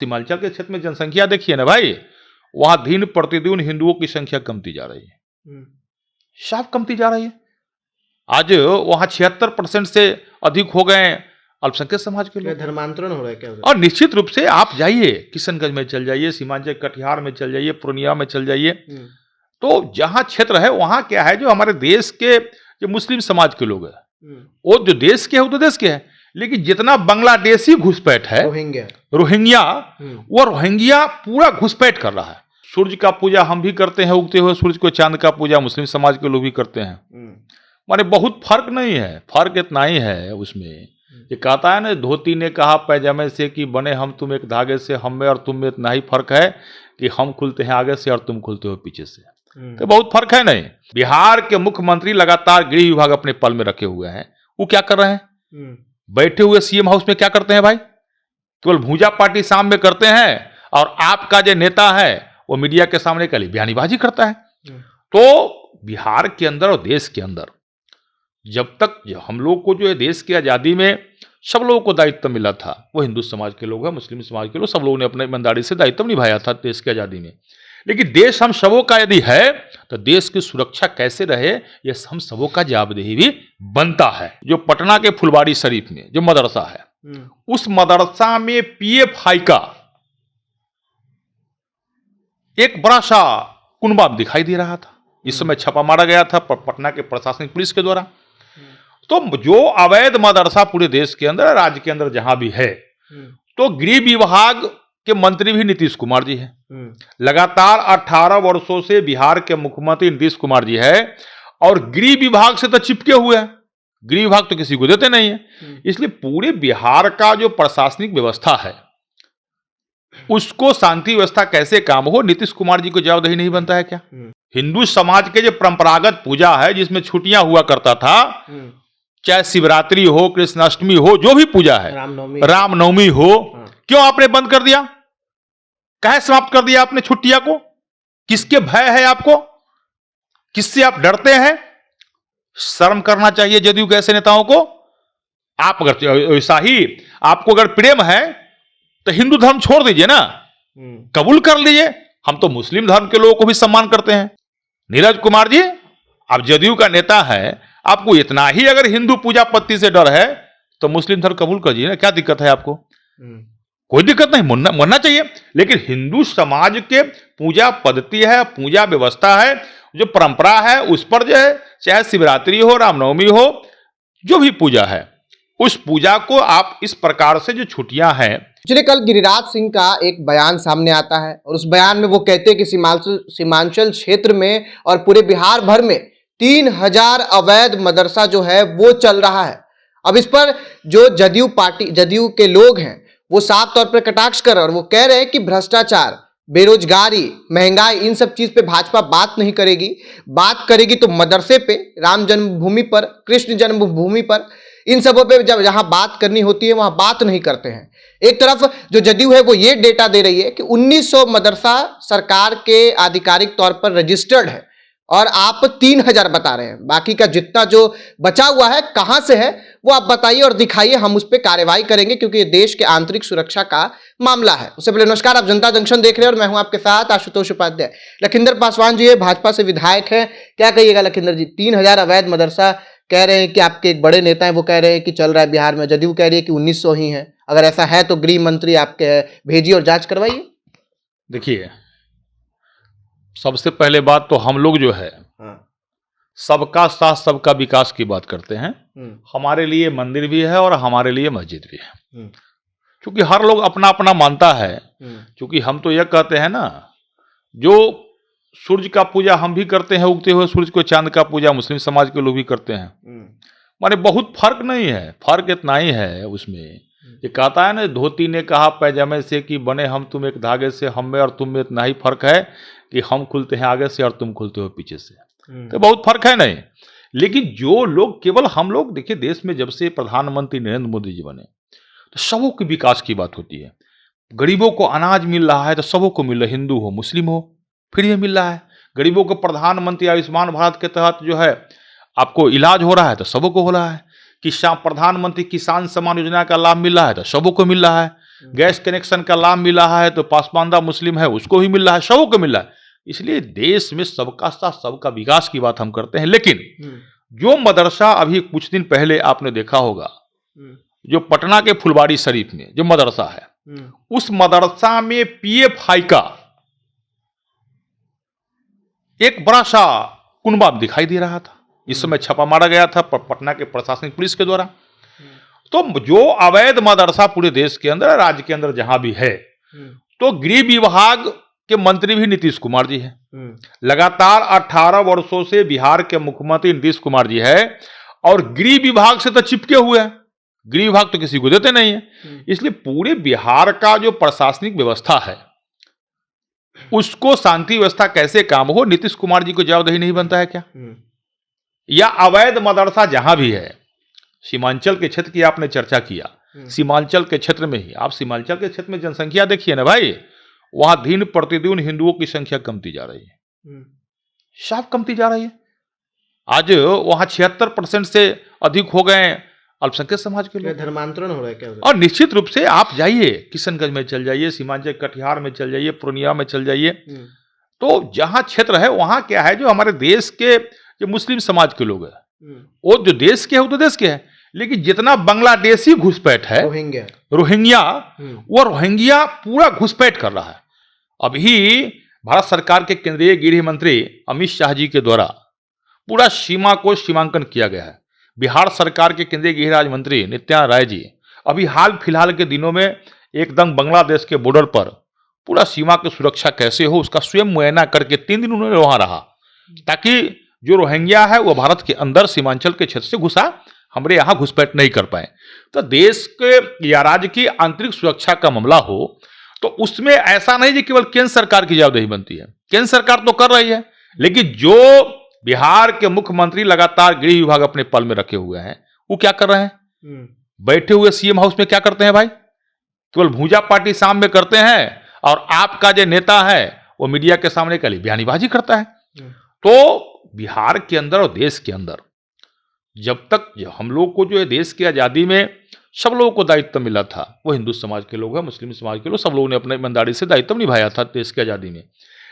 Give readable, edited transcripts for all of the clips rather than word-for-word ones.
सीमांचल के क्षेत्र में जनसंख्या देखिए ना भाई, वहां दिन प्रतिदिन हिंदुओं की संख्या कमती जा रही है, साफ कमती जा रही है। आज वहां 76% से अधिक हो गए अल्पसंख्यक समाज के लोग, धर्मांतरण हो रहा है क्या? और निश्चित रूप से आप जाइए किशनगंज में चल जाइए, सीमांचल कटिहार में चल जाइए, पूर्णिया में चल जाइए, तो जहां क्षेत्र है वहां क्या है, जो हमारे देश के जो मुस्लिम समाज के लोग हैं, वो जो देश के है वो तो देश के है, लेकिन जितना बांग्लादेशी घुसपैठ है, रोहिंग्या, वो रोहिंग्या पूरा घुसपैठ कर रहा है। सूर्य का पूजा हम भी करते हैं, उगते हुए सूर्य को, चांद का पूजा मुस्लिम समाज के लोग भी करते हैं। माने बहुत फर्क नहीं है, फर्क इतना ही है उसमें, ये कहता है ना, धोती ने कहा पैजामे से कि बने हम तुम एक धागे से, हम में और तुम में इतना ही फर्क है कि हम खुलते हैं आगे से और तुम खुलते हो पीछे से, तो बहुत फर्क है नहीं। बिहार के मुख्यमंत्री लगातार गृह विभाग अपने पल में रखे हुए हैं, वो क्या कर रहे हैं? बैठे हुए सीएम हाउस में क्या करते हैं भाई? केवल भूजा पार्टी शाम में करते हैं, और आपका जो नेता है वो मीडिया के सामने कल बयानीबाजी करता है। तो बिहार के अंदर और देश के अंदर जब तक हम लोग को जो है देश की आज़ादी में सब लोगों को दायित्व मिला था, वो हिंदू समाज के लोग हैं, मुस्लिम समाज के लोग, सब लोगों ने अपने ईमानदारी से दायित्व निभाया था देश की आज़ादी में। लेकिन देश हम सबों का यदि है तो देश की सुरक्षा कैसे रहे, ये हम सबों का जवाबदेही भी बनता है। जो पटना के फुलवारी शरीफ में जो मदरसा है, उस मदरसा में पीएफआई का एक बड़ा सा कुनबा दिखाई दे रहा था। इस समय छापा मारा गया था पटना के प्रशासनिक पुलिस के द्वारा। तो जो अवैध मदरसा पूरे देश के अंदर, राज्य के अंदर जहां भी है, तो गृह विभाग के मंत्री भी नीतीश कुमार जी हैं। लगातार 18 वर्षों से बिहार के मुख्यमंत्री नीतीश कुमार जी है, और गृह विभाग से तो चिपके हुए हैं, गृह विभाग तो किसी को देते नहीं है। इसलिए पूरे बिहार का जो प्रशासनिक व्यवस्था है, उसको शांति व्यवस्था कैसे काम हो, नीतीश कुमार जी को जवाबदेही नहीं बनता है क्या? हिंदू समाज के जो परंपरागत पूजा है, जिसमें छुट्टियां हुआ करता था, चाहे शिवरात्रि हो, कृष्णाष्टमी हो, जो भी पूजा है, रामनवमी हो, क्यों आपने बंद कर दिया? कहे समाप्त कर दिया आपने छुट्टियां को? किसके भय है आपको? किससे आप डरते हैं? शर्म करना चाहिए जदयू के ऐसे नेताओं को। आप अगर वैसा ही आपको अगर प्रेम है तो हिंदू धर्म छोड़ दीजिए ना, कबूल कर लीजिए। हम तो मुस्लिम धर्म के लोगों को भी सम्मान करते हैं। नीरज कुमार जी, आप जदयू का नेता है, आपको इतना ही अगर हिंदू पूजा पत्ती से डर है तो मुस्लिम धर्म कबूल कर दीजिए ना, क्या दिक्कत है आपको? कोई दिक्कत नहीं, मानना चाहिए। लेकिन हिंदू समाज के पूजा पद्धति है, पूजा व्यवस्था है, जो परंपरा है, उस पर जो है, चाहे शिवरात्रि हो, रामनवमी हो, जो भी पूजा है, उस पूजा को आप इस प्रकार से जो छुट्टियां हैं। चलिए, कल गिरिराज सिंह का एक बयान सामने आता है, और उस बयान में वो कहते हैं कि सीमांचल क्षेत्र में और पूरे बिहार भर में 3000 अवैध मदरसा जो है वो चल रहा है। अब इस पर जो जदयू के लोग हैं, वो साफ तौर पर कटाक्ष कर रहे हैं, और वो कह रहे हैं कि भ्रष्टाचार, बेरोजगारी, महंगाई, इन सब चीज पे भाजपा बात नहीं करेगी। बात करेगी तो मदरसे पे, राम जन्मभूमि पर, कृष्ण जन्मभूमि पर, इन सबों पे जब जहां बात करनी होती है वहां बात नहीं करते हैं। एक तरफ जो जदयू है वो ये डेटा दे रही है कि 1900 मदरसा सरकार के आधिकारिक तौर पर रजिस्टर्ड है, और आप 3000 बता रहे हैं। बाकी का जितना जो बचा हुआ है कहां से है वो आप बताइए और दिखाइए, हम उस पर कार्रवाई करेंगे, क्योंकि ये देश के आंतरिक सुरक्षा का मामला है। उससे पहले नमस्कार, आप जनता जंक्शन देख रहे हैं और मैं हूं आपके साथ आशुतोष उपाध्याय। लखिंदर पासवान जी है, भाजपा से विधायक है, क्या कहिएगा लखिंदर जी? 3000 अवैध मदरसा कह रहे हैं कि आपके एक बड़े नेता हैं वो कह रहे हैं कि चल रहा है बिहार में, जदयू कह रही है कि 1900 ही है। अगर ऐसा है तो गृह मंत्री आपके भेजिए और जांच करवाइए। देखिए, सबसे पहले बात तो हम लोग जो है सबका साथ सबका विकास की बात करते हैं। हमारे लिए मंदिर भी है और हमारे लिए मस्जिद भी है, क्योंकि हर लोग अपना अपना मानता है। क्योंकि हम तो यह कहते हैं ना, जो सूर्य का पूजा हम भी करते हैं, उगते हुए सूर्य को, चांद का पूजा मुस्लिम समाज के लोग भी करते हैं। माने बहुत फर्क नहीं है, फर्क इतना ही है उसमें। ये कहता है ना, धोती ने कहा पैजामे से कि बने हम तुम एक धागे से, हम में और तुम में इतना ही फर्क है कि हम खुलते हैं आगे से और तुम खुलते हो पीछे से, तो बहुत फर्क है नहीं। लेकिन जो लोग, केवल हम लोग, देखिए देश में जब से प्रधानमंत्री नरेंद्र मोदी जी बने तो सबों के विकास की बात होती है। गरीबों को अनाज मिल रहा है तो सबों को मिल रहा है, हिंदू हो मुस्लिम हो, फ्री में मिल रहा है। गरीबों को प्रधानमंत्री आयुष्मान भारत के तहत जो है आपको इलाज हो रहा है तो सबों को हो रहा है। प्रधानमंत्री किसान सम्मान योजना का लाभ मिल रहा है तो सबों को मिल रहा है। गैस कनेक्शन का लाभ मिल रहा है तो पासमानदा मुस्लिम है उसको भी मिल रहा है, सबों को मिल रहा है। इसलिए देश में सबका साथ सबका विकास की बात हम करते हैं। लेकिन जो मदरसा अभी कुछ दिन पहले आपने देखा होगा, जो पटना के फुलवारी शरीफ में जो मदरसा है, उस मदरसा में पीएफआई का एक बड़ा सा कुनबा दिखाई दे रहा था। इस समय छापा मारा गया था पटना के प्रशासनिक पुलिस के द्वारा। तो जो अवैध मदरसा पूरे देश के अंदर, राज्य के अंदर जहां भी है, तो गृह विभाग के मंत्री भी नीतीश कुमार जी हैं। लगातार 18 वर्षों से बिहार के मुख्यमंत्री नीतीश कुमार जी है और गृह विभाग से तो चिपके हुए हैं। गृह विभाग तो किसी को देते नहीं है। इसलिए पूरे बिहार का जो प्रशासनिक व्यवस्था है उसको शांति व्यवस्था कैसे काम हो, नीतीश कुमार जी को जवाबदेही नहीं बनता है क्या? या अवैध मदरसा जहां भी है, सीमांचल के क्षेत्र की आपने चर्चा किया, सीमांचल के क्षेत्र में ही आप सीमांचल के क्षेत्र में जनसंख्या देखिए ना भाई, वहां दिन प्रतिदिन हिंदुओं की संख्या कमती जा रही है, साफ कमती जा रही है। आज वहां 76% से अधिक हो गए अल्पसंख्यक समाज के लोग। धर्मांतरण हो रहा है क्या? और निश्चित रूप से आप जाइए किशनगंज में चल जाइए, सीमांचल कटिहार में चल जाइए, पूर्णिया में चल जाइए, तो जहां क्षेत्र है वहां क्या है, जो हमारे देश के जो मुस्लिम समाज के लोग हैं वो जो देश के है वो तो देश के है, लेकिन जितना बांग्लादेशी घुसपैठ है, रोहिंग्या वो रोहिंग्या पूरा घुसपैठ कर रहा है। अभी भारत सरकार के केंद्रीय गृह मंत्री अमित शाह जी के द्वारा पूरा सीमा को सीमांकन किया गया है। बिहार सरकार के केंद्रीय गृह राज्य मंत्री नित्यानंद राय जी अभी हाल फिलहाल के दिनों में एकदम बांग्लादेश के बॉर्डर पर पूरा सीमा की सुरक्षा कैसे हो उसका स्वयं मुआयना करके 3 दिन उन्होंने वहां रहा, ताकि जो रोहिंग्या है वो भारत के अंदर सीमांचल के क्षेत्र से घुसा हमारे यहाँ घुसपैठ नहीं कर पाए। तो देश के या राज्य की आंतरिक सुरक्षा का मामला हो तो उसमें ऐसा नहीं कि केवल केंद्र सरकार की जवाबदेही बनती है। केंद्र सरकार तो कर रही है, लेकिन जो बिहार के मुख्यमंत्री लगातार गृह विभाग अपने पल में रखे हुए हैं वो क्या कर रहे हैं? बैठे हुए सीएम हाउस में क्या करते हैं भाई? केवल भूजा पार्टी शाम में करते हैं और आपका जो नेता है वो मीडिया के सामने कल बयानीबाजी करता है। तो बिहार के अंदर और देश के अंदर जब तक हम लोग को जो है देश की आजादी में सब लोगों को दायित्व मिला था, वो हिंदू समाज के लोग हैं, मुस्लिम समाज के लोग, सब लोगों ने अपने ईमानदारी से दायित्व निभाया था देश की आजादी में।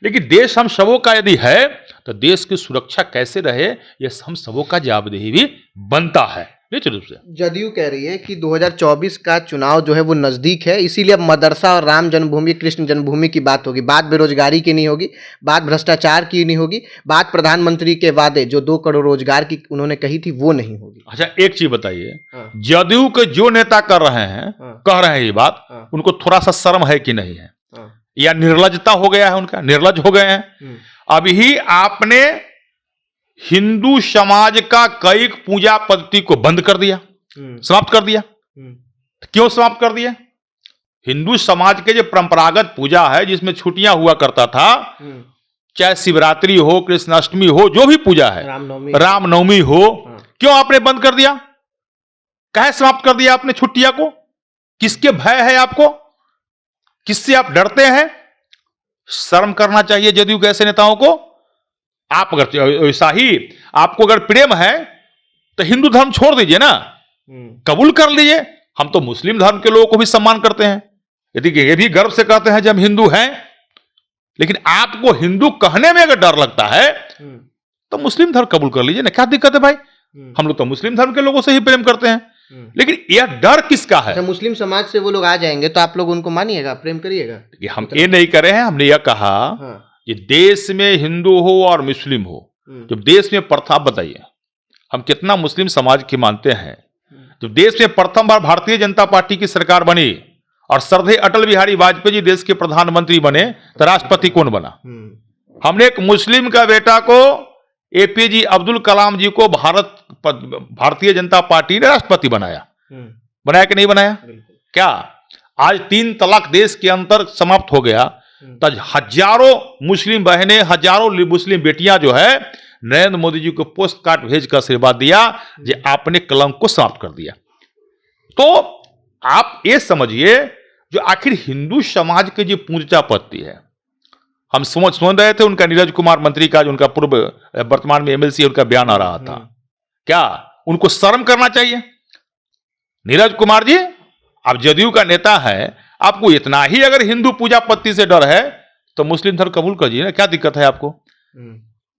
लेकिन देश हम सबों का यदि है तो देश की सुरक्षा कैसे रहे ये हम सबों का जवाबदेही भी बनता है निश्चित रूप से। जदयू कह रही है कि 2024 का चुनाव जो है वो नजदीक है, इसीलिए अब मदरसा और राम जन्मभूमि कृष्ण जन्मभूमि की बात होगी। बात बेरोजगारी की नहीं होगी, बात भ्रष्टाचार की नहीं होगी, बात प्रधानमंत्री के वादे जो 2 करोड़ रोजगार की उन्होंने कही थी वो नहीं होगी। अच्छा एक चीज बताइए, जदयू के जो नेता कर रहे हैं कह रहे हैं ये बात, उनको थोड़ा सा शर्म है कि नहीं है, या निर्लजता हो गया है उनका, निर्लज हो गए हैं? अभी आपने हिंदू समाज का कई पूजा पद्धति को बंद कर दिया, समाप्त कर दिया। क्यों समाप्त कर दिया? हिंदू समाज के जो परंपरागत पूजा है जिसमें छुट्टियां हुआ करता था, चाहे शिवरात्रि हो, कृष्णाष्टमी हो, जो भी पूजा है, रामनवमी हो, क्यों आपने बंद कर दिया? काहे समाप्त कर दिया आपने छुट्टियां को? किसके भय है आपको? किससे आप डरते हैं? शर्म करना चाहिए जदयू के ऐसे नेताओं को। आप अगर ऐसा ही आपको अगर प्रेम है तो हिंदू धर्म छोड़ दीजिए ना, कबूल कर लीजिए। हम तो मुस्लिम धर्म के लोगों को भी सम्मान करते हैं, यदि ये भी गर्व से कहते हैं जब हम हिंदू हैं। लेकिन आपको हिंदू कहने में अगर डर लगता है तो मुस्लिम धर्म कबूल कर लीजिए ना, क्या दिक्कत है भाई? हम लोग तो मुस्लिम धर्म के लोगों से ही प्रेम करते हैं। लेकिन यह डर किसका है? मुस्लिम समाज से वो लोग आ जाएंगे तो आप लोग उनको मानिएगा, प्रेम करिएगा? हम ये नहीं कर रहे हैं, हमने यह कहा कि देश में हिंदू हो और मुस्लिम हो, जब देश में प्रथम, बताइए हम कितना मुस्लिम समाज की मानते हैं, जब देश में प्रथम बार भारतीय जनता पार्टी की सरकार बनी और श्रद्धेय अटल बिहारी वाजपेयी जी देश के प्रधानमंत्री बने तो राष्ट्रपति कौन बना? हमने एक मुस्लिम का बेटा को, एपीजे अब्दुल कलाम जी को भारतीय जनता पार्टी ने राष्ट्रपति बनाया। बनाया कि नहीं बनाया? क्या आज 3 तलाक देश के अंदर समाप्त हो गया तो हजारों मुस्लिम बहनें, हजारों मुस्लिम बेटियां जो है नरेंद्र मोदी जी को पोस्ट कार्ड भेजकर आशीर्वाद दिया जो आपने कलंक को समाप्त कर दिया। तो आप ये समझिए जो आखिर हिंदू समाज की जो पूजा पद्धति है, हम समझ रहे थे उनका नीरज कुमार मंत्री का, जो उनका पूर्व वर्तमान में एमएलसी उनका बयान आ रहा था, क्या उनको शर्म करना चाहिए? नीरज कुमार जी आप जदयू का नेता है, आपको इतना ही अगर हिंदू पूजा पद्धति से डर है तो मुस्लिम धर्म कबूल करिए ना, क्या दिक्कत है आपको?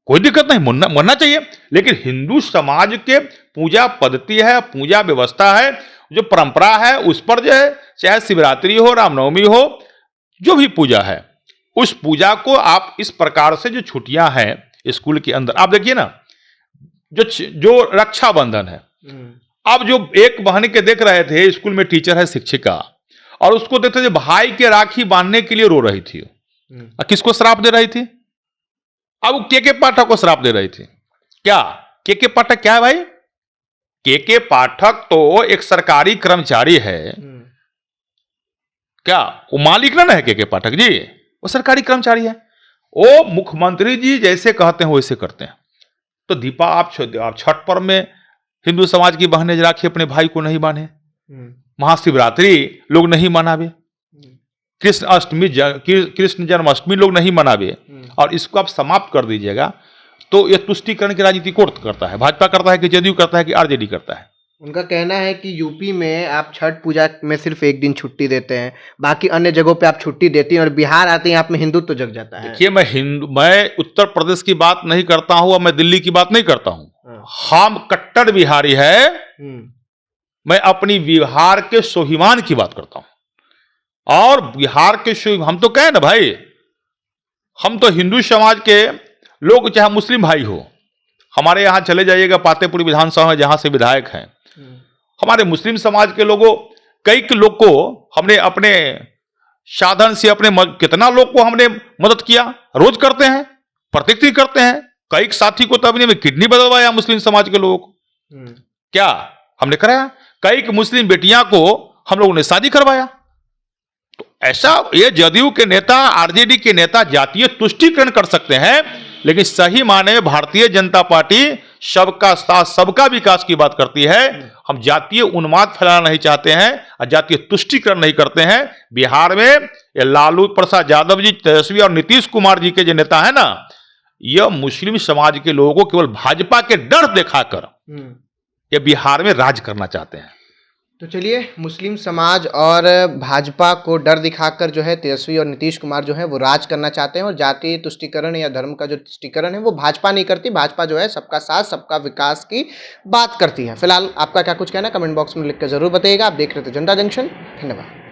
कोई दिक्कत नहीं, मानना चाहिए। लेकिन हिंदू समाज के पूजा पद्धति है, पूजा व्यवस्था है, जो परंपरा है, उस पर जो है चाहे शिवरात्रि हो, रामनवमी हो, जो भी पूजा है, उस पूजा को आप इस प्रकार से जो छुट्टियां हैं स्कूल के अंदर, आप देखिए ना, जो रक्षाबंधन है, अब जो एक बहन के देख रहे थे स्कूल में टीचर है, शिक्षिका, और उसको देखते थे भाई के राखी बांधने के लिए रो रही थी। किसको श्राप दे रही थी? अब के पाठक को श्राप दे रही थी। क्या के पाठक क्या है भाई? के पाठक तो एक सरकारी कर्मचारी है। क्या वो मालिक ना है? के पाठक जी वो सरकारी कर्मचारी है। वो मुख्यमंत्री जी जैसे कहते हैं वैसे करते हैं। तो दीपा आप छठ पर्व में हिंदू समाज की बहनें राखी अपने भाई को नहीं बांधे, महाशिवरात्रि लोग नहीं मनावे, कृष्ण जन्माष्टमी लोग नहीं मनावे, और इसको आप समाप्त कर दीजिएगा, तो यह तुष्टीकरण की राजनीति कौन करता है? भाजपा करता है कि जदयू करता है कि आरजेडी करता है? उनका कहना है कि यूपी में आप छठ पूजा में सिर्फ एक दिन छुट्टी देते हैं, बाकी अन्य जगहों पे आप छुट्टी देती हैं, और बिहार आते हैं आप में हिंदुत्व जग जाता है। देखिए, मैं उत्तर प्रदेश की बात नहीं करता हूं और मैं दिल्ली की बात नहीं करता हूं। हम कट्टर बिहारी है। मैं अपनी बिहार के स्वाभिमान की बात करता हूं, और बिहार के हम तो कहें ना भाई, हम तो हिंदू समाज के लोग, चाहे मुस्लिम भाई हो, हमारे यहां चले जाइएगा पातेपुरी विधानसभा में जहां से विधायक हैं, हमारे मुस्लिम समाज के लोगों, कई लोग को हमने अपने साधन से कितना लोग को हमने मदद किया, रोज करते हैं, प्रत्येक करते हैं। कई साथी को तो अपने में किडनी बदलवाया मुस्लिम समाज के लोगों को, क्या हमने कराया? कई मुस्लिम बेटियां को हम लोगों ने शादी करवाया। तो ऐसा ये जदयू के नेता, आरजेडी के नेता जातीय तुष्टीकरण कर सकते हैं, लेकिन सही माने में भारतीय जनता पार्टी सबका साथ सबका विकास की बात करती है। हम जातीय उन्माद फैलाना नहीं चाहते हैं और जातीय तुष्टीकरण नहीं करते हैं। बिहार में ये लालू प्रसाद यादव जी, तेजस्वी और नीतीश कुमार जी के जो नेता है ना, यह मुस्लिम समाज के लोगों को केवल भाजपा के डर दिखाकर ये बिहार में राज करना चाहते हैं। तो चलिए, मुस्लिम समाज और भाजपा को डर दिखाकर जो है तेजस्वी और नीतीश कुमार जो है वो राज करना चाहते हैं, और जातीय तुष्टीकरण या धर्म का जो तुष्टीकरण है वो भाजपा नहीं करती। भाजपा जो है सबका साथ सबका विकास की बात करती है। फिलहाल आपका क्या कुछ कहना है कमेंट बॉक्स में लिख कर जरूर बताइएगा। आप देख रहे थे जनता जंक्शन। धन्यवाद।